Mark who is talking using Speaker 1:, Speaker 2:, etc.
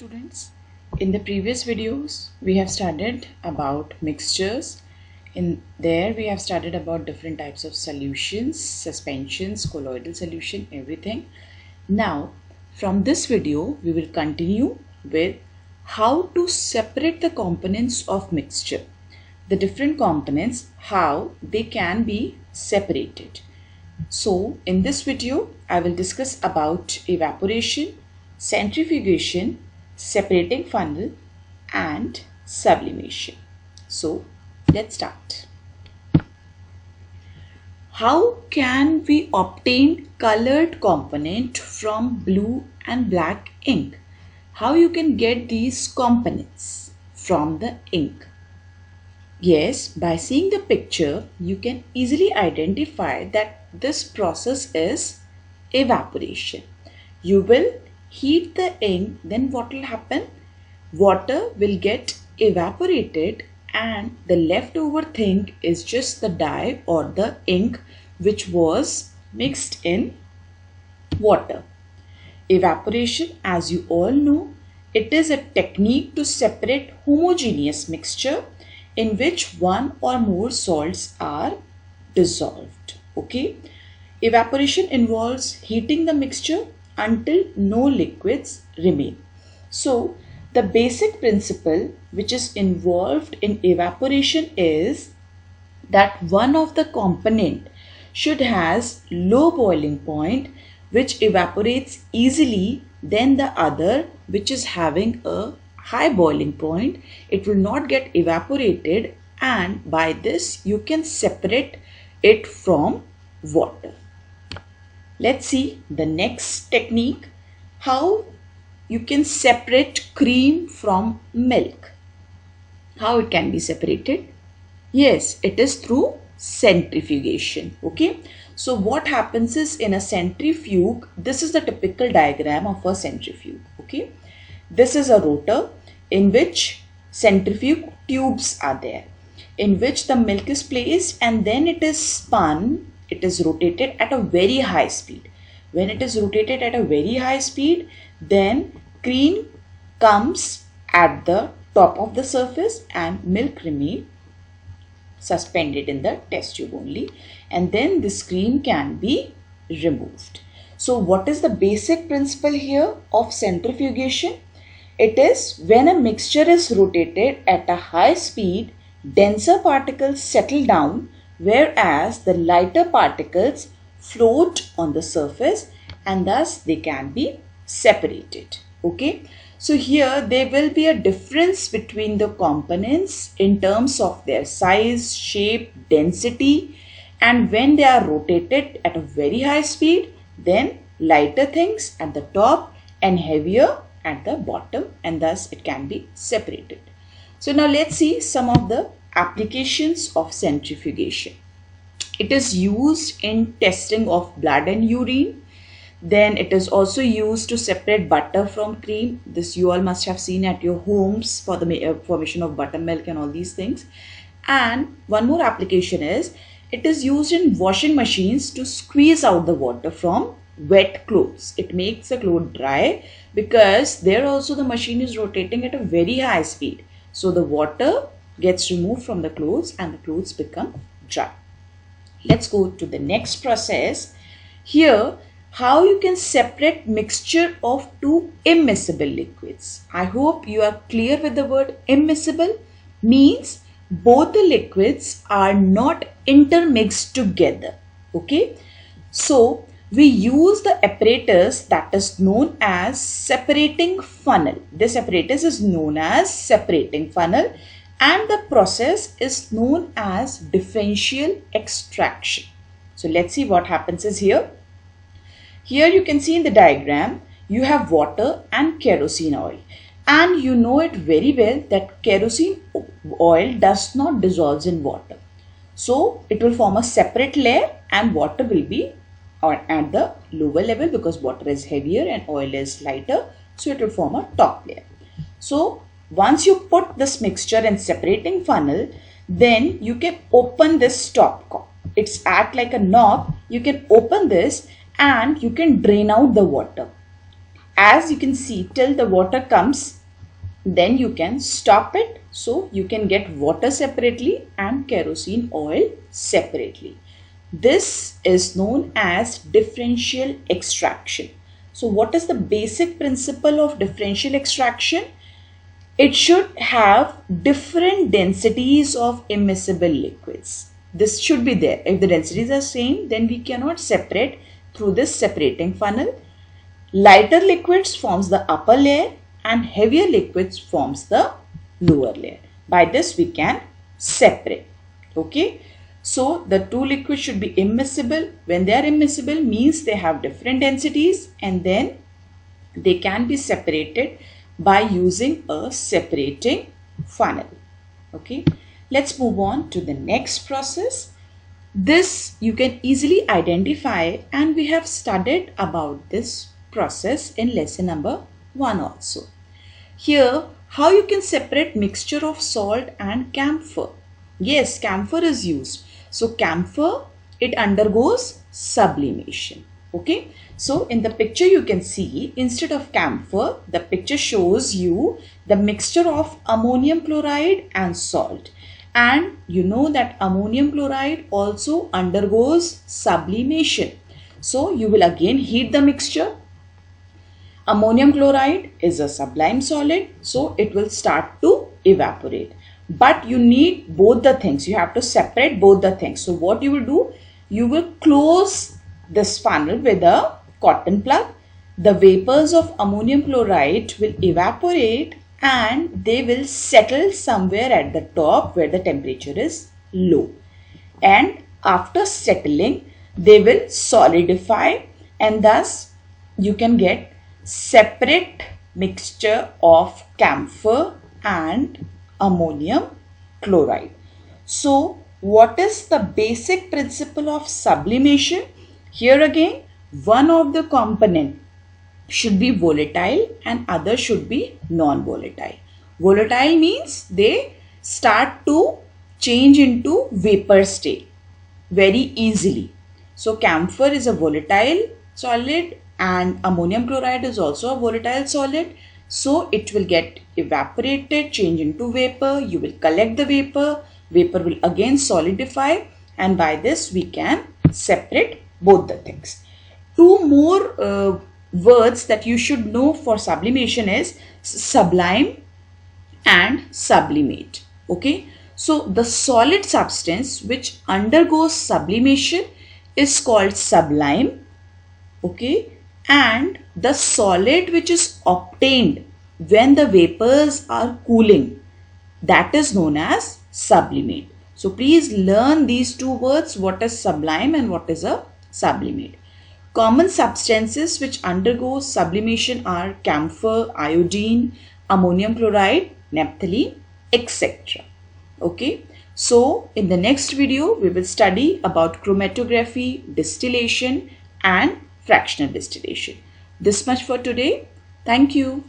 Speaker 1: students. In the previous videos, we have studied about mixtures. In there, we have studied about different types of solutions, suspensions, colloidal solution, everything. Now, from this video, we will continue with how to separate the components of mixture. The different components, how they can be separated. So, in this video, I will discuss about evaporation, centrifugation, separating funnel and sublimation. So, let's start. How can we obtain colored component from blue and black ink? How you can get these components from the ink? Yes, by seeing the picture, you can easily identify that this process is evaporation. You will heat the ink, then what will happen? Water will get evaporated and the leftover thing is just the dye or the ink which was mixed in water. Evaporation, as you all know, it is a technique to separate homogeneous mixture in which one or more salts are dissolved. Okay. Evaporation involves heating the mixture until no liquids remain. So, the basic principle which is involved in evaporation is that one of the component should has low boiling point which evaporates easily than the other which is having a high boiling point. It will not get evaporated and by this you can separate it from water. Let's see the next technique, how you can separate cream from milk. How it can be separated? Yes, it is through centrifugation. Okay. So what happens is in a centrifuge, this is the typical diagram of a centrifuge. Okay. This is a rotor in which centrifuge tubes are there, in which the milk is placed and then it is spun. It is rotated at a very high speed. When it is rotated at a very high speed, then cream comes at the top of the surface and milk remains suspended in the test tube only, and then this cream can be removed. So what is the basic principle here of centrifugation? It is when a mixture is rotated at a high speed, denser particles settle down whereas the lighter particles float on the surface and thus they can be separated. Okay. So here there will be a difference between the components in terms of their size, shape, density, and when they are rotated at a very high speed, then lighter things at the top and heavier at the bottom, and thus it can be separated. So now let's see some of the applications of centrifugation. It is used in testing of blood and urine. Then it is also used to separate butter from cream. This you all must have seen at your homes for the formation of buttermilk and all these things. And one more application is it is used in washing machines to squeeze out the water from wet clothes. It makes the cloth dry because there also the machine is rotating at a very high speed. So the water gets removed from the clothes and the clothes become dry. Let's go to the next process. Here, how you can separate mixture of two immiscible liquids. I hope you are clear with the word immiscible. Means both the liquids are not intermixed together. Okay. So, we use the apparatus that is known as separating funnel. This apparatus is known as separating funnel and the process is known as differential extraction. So let's see what happens is here. Here you can see in the diagram, you have water and kerosene oil. And you know it very well that kerosene oil does not dissolve in water. So it will form a separate layer and water will be at the lower level because water is heavier and oil is lighter. So it will form a top layer. So once you put this mixture in separating funnel, then you can open this top cork. It's act like a knob. You can open this and you can drain out the water. as you can see, till the water comes, then you can stop it. So you can get water separately and kerosene oil separately. This is known as differential extraction. So what is the basic principle of differential extraction? It should have different densities of immiscible liquids. This should be there. If the densities are same, then we cannot separate through this separating funnel. Lighter liquids forms the upper layer and heavier liquids forms the lower layer. By this we can separate. Okay. So the two liquids should be immiscible. When they are immiscible means they have different densities, and then they can be separated by using a separating funnel. Okay. Let's move on to the next process. This you can easily identify, and we have studied about this process in lesson number 1 also. Here, how you can separate mixture of salt and camphor. Yes, camphor is used. So camphor, it undergoes sublimation. Okay. So in the picture you can see, instead of camphor, the picture shows you the mixture of ammonium chloride and salt. And you know that ammonium chloride also undergoes sublimation. So you will again heat the mixture. Ammonium chloride is a sublime solid, so it will start to evaporate. But you need both the things. You have to separate both the things. So what you will do, you will close this funnel with a cotton plug. The vapors of ammonium chloride will evaporate and they will settle somewhere at the top where the temperature is low. And after settling, they will solidify, and thus you can get separate mixture of camphor and ammonium chloride. So what is the basic principle of sublimation? Here again, one of the component should be volatile and other should be non-volatile. Volatile means they start to change into vapor state very easily. So camphor is a volatile solid and ammonium chloride is also a volatile solid. So it will get evaporated, change into vapor. You will collect the vapor. Vapor will again solidify, and by this we can separate both the things. Two more words that you should know for sublimation is sublime and sublimate. Okay. So the solid substance which undergoes sublimation is called sublime. Okay. And the solid which is obtained when the vapors are cooling, that is known as sublimate. So please learn these two words, what is sublime and what is a sublimate. Common substances which undergo sublimation are camphor, iodine, ammonium chloride, naphthalene, etc. Okay. So in the next video, we will study about chromatography, distillation and fractional distillation. This much for today. Thank you.